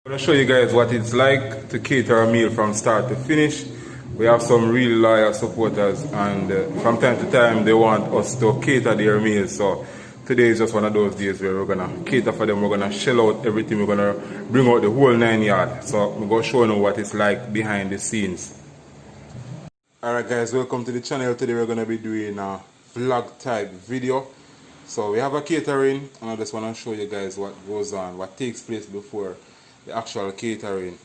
I'm going to show you guys what it's like to cater a meal from start to finish. We have some really loyal supporters, and from time to time they want us to cater their meals. So today is just one of those days where we're going to cater for them. We're going to shell out everything. We're going to bring out the whole 9 yards. So we're going to show you what it's like behind the scenes. Alright guys, welcome to the channel. Today we're going to be doing a vlog type video. So we have a catering, and I just want to show you guys what goes on, what takes place before the actual catering.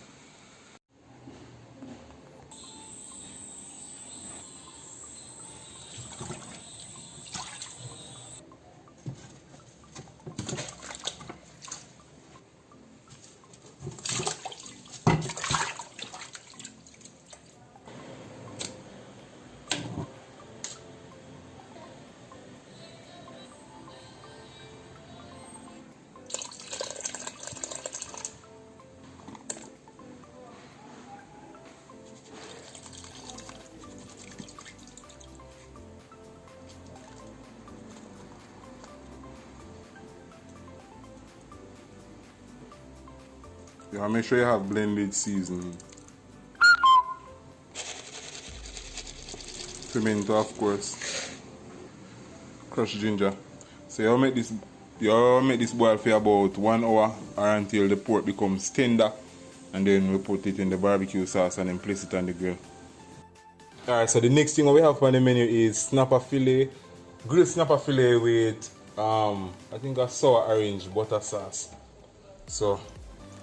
Yeah, make sure you have blended seasoning. Pimento, of course. Crushed ginger. So you make this boil for about 1 hour or until the pork becomes tender, and then we put it in the barbecue sauce and then place it on the grill. Alright, so the next thing we have on the menu is snapper fillet, grilled snapper fillet with I think a sour orange butter sauce. So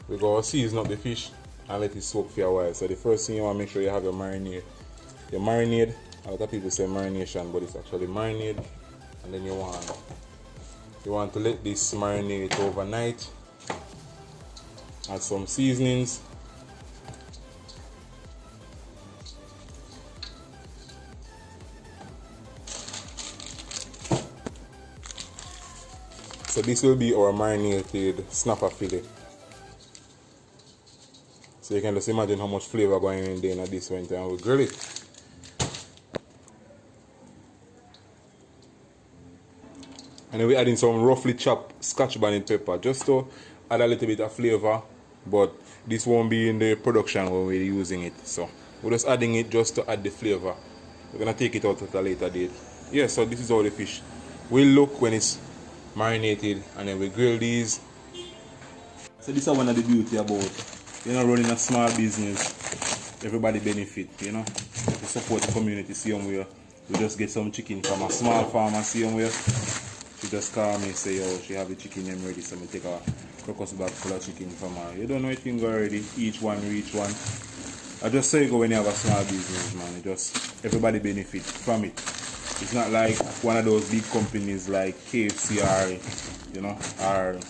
we go season up the fish and let it soak for a while. So the first thing you want to make sure you have your marinade. Your marinade, a lot of people say marination, but it's actually marinade. And then you want to let this marinate overnight. Add some seasonings. So this will be our marinated snapper fillet. So you can just imagine how much flavor going in there at this point, and we'll grill it. And then we're adding some roughly chopped scotch bonnet pepper just to add a little bit of flavor, but this won't be in the production when we're using it. So we're just adding it just to add the flavor. We're gonna take it out at a later date. Yeah, so this is how the fish will look when it's marinated, and then we grill these. So this is one of the beauty about running a small business. Everybody benefit, to support the community. Same way we just get some chicken from a small farmer. Same way she just call me, say, oh, she have the chicken them ready, so we take a crocus bag full of chicken from her. You don't know anything already, each one reach one. I just say go when you have a small business, man. It just everybody benefit from it. It's not like one of those big companies like KFC or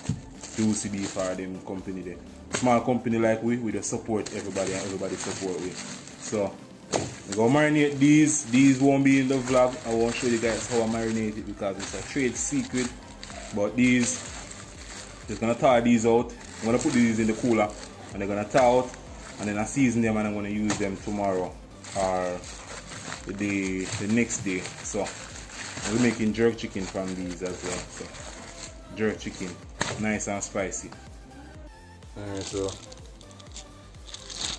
UCB for them company there. Small company like we just support everybody, and everybody support we. So we're gonna marinate these. These won't be in the vlog. I won't show you guys how I marinate it because it's a trade secret. But these, just gonna thaw these out. I'm gonna put these in the cooler and they're gonna thaw out, and then I season them and I'm gonna use them tomorrow or the next day. So we're making jerk chicken from these as well. So jerk chicken, nice and spicy. Alright, so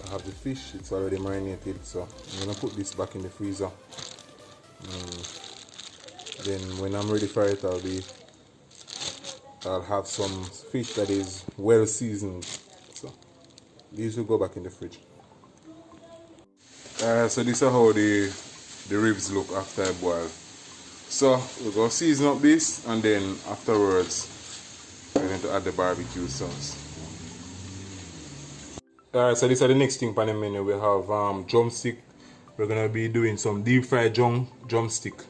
I have the fish, it's already marinated, so I'm gonna put this back in the freezer. Then when I'm ready for it, I'll have some fish that is well seasoned. So these will go back in the fridge. So this is how the ribs look after I boil. So we're gonna season up this, and then afterwards we're going to add the barbecue sauce. Alright, so this is the next thing on the menu. We have drumstick. We're gonna be doing some deep fried drumstick.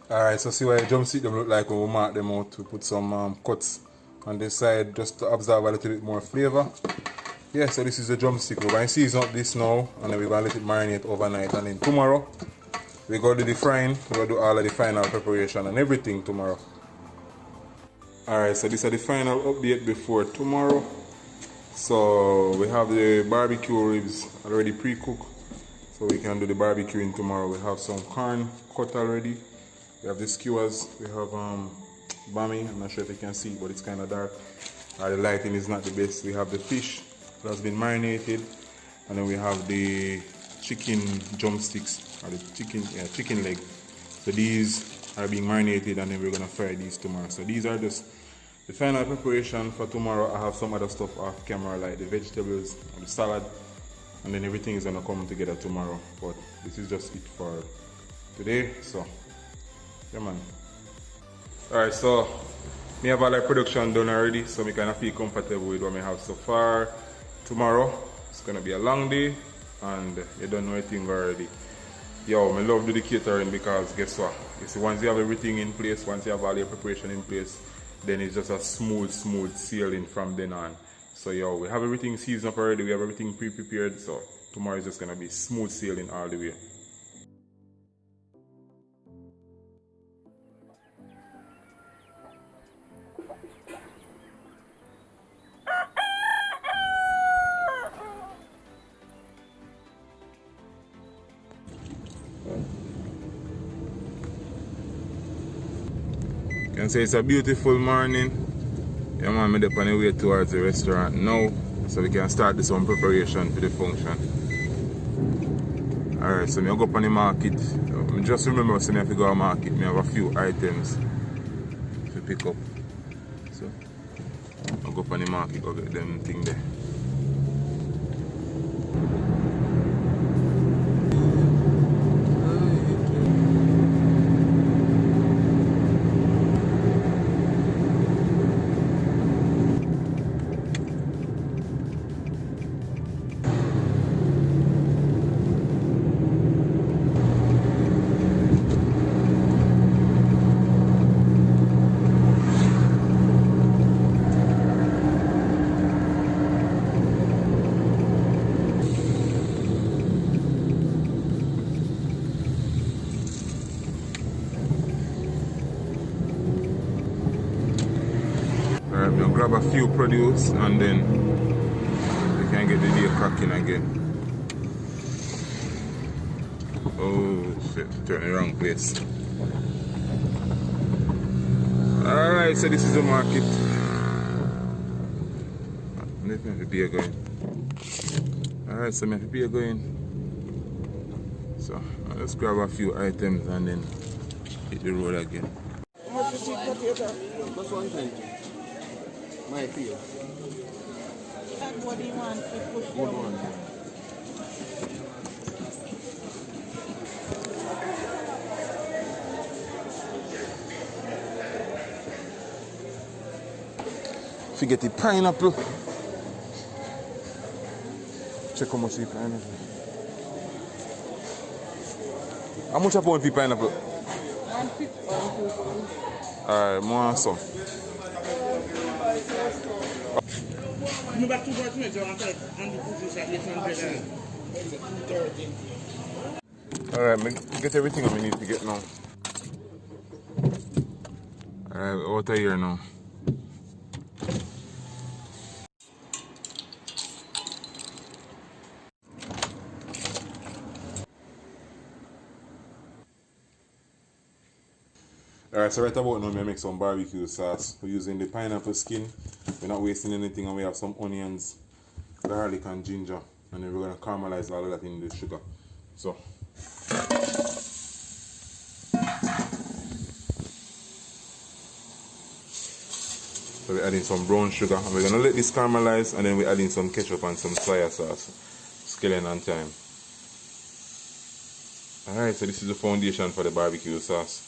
Alright, so see what the drumstick them look like when we mark them out. We put some cuts on this side just to absorb a little bit more flavor. Yeah, so this is the drumstick. We're going to season up this now, and then we're going to let it marinate overnight, and then tomorrow we're going to do the frying. We're going to do all of the final preparation and everything tomorrow. Alright, so this is the final update before tomorrow. So we have the barbecue ribs already pre-cooked, so we can do the barbecuing tomorrow. We have some corn cut already. We have the skewers. We have bami. I'm not sure if you can see, but it's kind of dark. The lighting is not the best. We have the fish. It has been marinated, and then we have the chicken drumsticks or the chicken leg. So these are being marinated, and then we're gonna fry these tomorrow. So these are just the final preparation for tomorrow. I have some other stuff off camera like the vegetables and the salad, and then everything is gonna come together tomorrow. But this is just it for today. So yeah, man. Alright, so me have all the production done already, so me kind of feel comfortable with what I have so far. Tomorrow it's gonna be a long day, and you don't know anything already. Yo, I love do the catering because guess what? You see, once you have everything in place, once you have all your preparation in place, then it's just a smooth sailing from then on. So yo, we have everything seasoned up already, we have everything pre-prepared, so tomorrow is just gonna be smooth sailing all the way. Can say it's a beautiful morning. Yeah man, I'm on the way towards the restaurant now, so we can start this one preparation for the function. Alright, so I'm go up on the market. Just remember, so I have to go to the market. I have a few items to pick up. So I'll go up on the market, go get them thing there. Alright, we'll grab a few produce and then we can get the day cracking again. Oh shit, turn the wrong place. Alright, so this is the market. Let me have a beer going. Alright, so I have a beer going. So I'll just grab a few items and then hit the road again. My feel. And what do you want to push Good one. Forget the pineapple. Check how much the pineapple. How much a pound for pineapple? 150. Alright, more some. You got 2 minutes and the push at 800. Alright, get everything I need to get now. Alright, we're out of here now. Alright, so right about now, I make some barbecue sauce. We're using the pineapple skin. We're not wasting anything, and we have some onions, garlic, and ginger. And then we're going to caramelize all of that in the sugar. So we're adding some brown sugar, and we're going to let this caramelize, and then we're adding some ketchup and some soy sauce. Skilling on time. Alright, so this is the foundation for the barbecue sauce.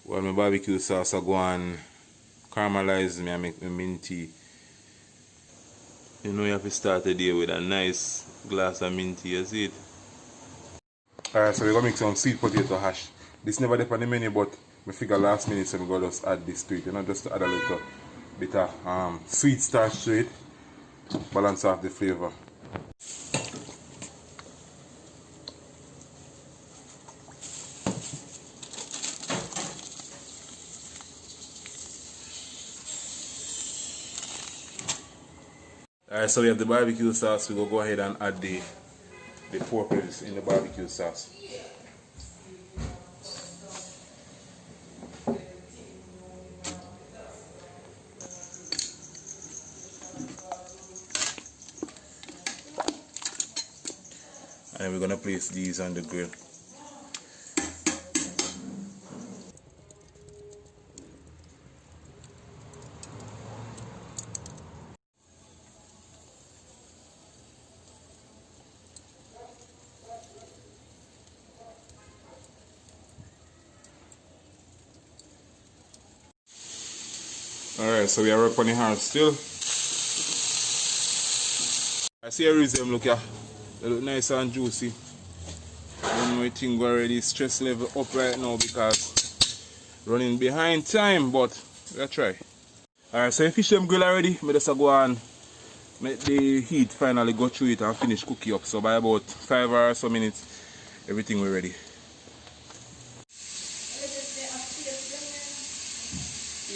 While my barbecue sauce I go and caramelize me and make my minty. You know you have to start the day with a nice glass of minty, you see it? Alright, so we're going to make some sweet potato hash. This never depends on the menu, but I figure last minute so I'm going to just add this to it. You know, just to add a little bit of sweet starch to it. Balance off the flavor. Alright, so we have the barbecue sauce. We will go ahead and add the pork ribs in the barbecue sauce. And we're gonna place these on the grill. Alright, so we are up on the heart still. I see a rhythm, look here. They look nice and juicy. And we think we're already stress level up right now because running behind time, but we'll try. Alright, so the fish them grill already. I just go and make the heat finally go through it and finish cooking up. So by about 5 or so minutes, everything will ready.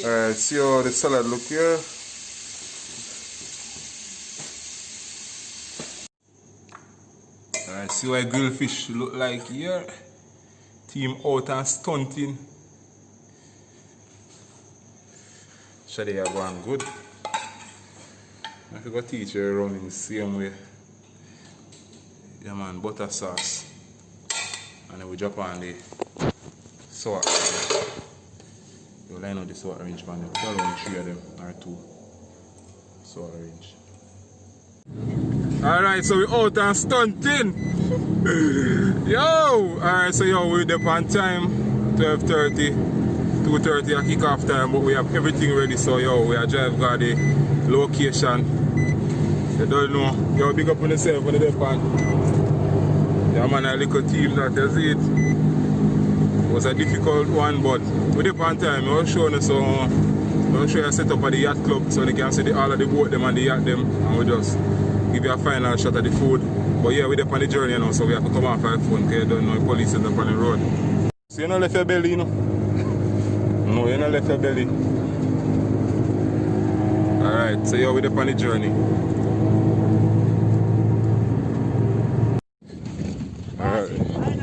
Alright, see how the salad look here. Alright, see what grilled fish look like here. Team out and stunting. Shady are going good. I have to go teach you around in the same way. Yeah man, butter sauce. And then we drop on the sour. You line out the sour orange man. Put around 3 of them or 2 sour orange. Alright, so we out and stunting. Yo! Alright, so yo, we're up on time. 12:30, 2:30 a kick off time, but we have everything ready. So yo, we are driving got the location. You don't know. Yo, big up on yourself when you're up on. Yeah man, a little team that you see it. It was a difficult one, but we're up on time. I'll show you so I'll show you a setup at the yacht club so they can see all of the boat them and the yacht them, and we just give you a final shot of the food. But yeah, we're up on the journey now, so we have to come off our phone because you don't know the police is up on the road. So you not left your belly, you know? No, you not left your belly. Alright, so yeah, we're up on the journey. Alright.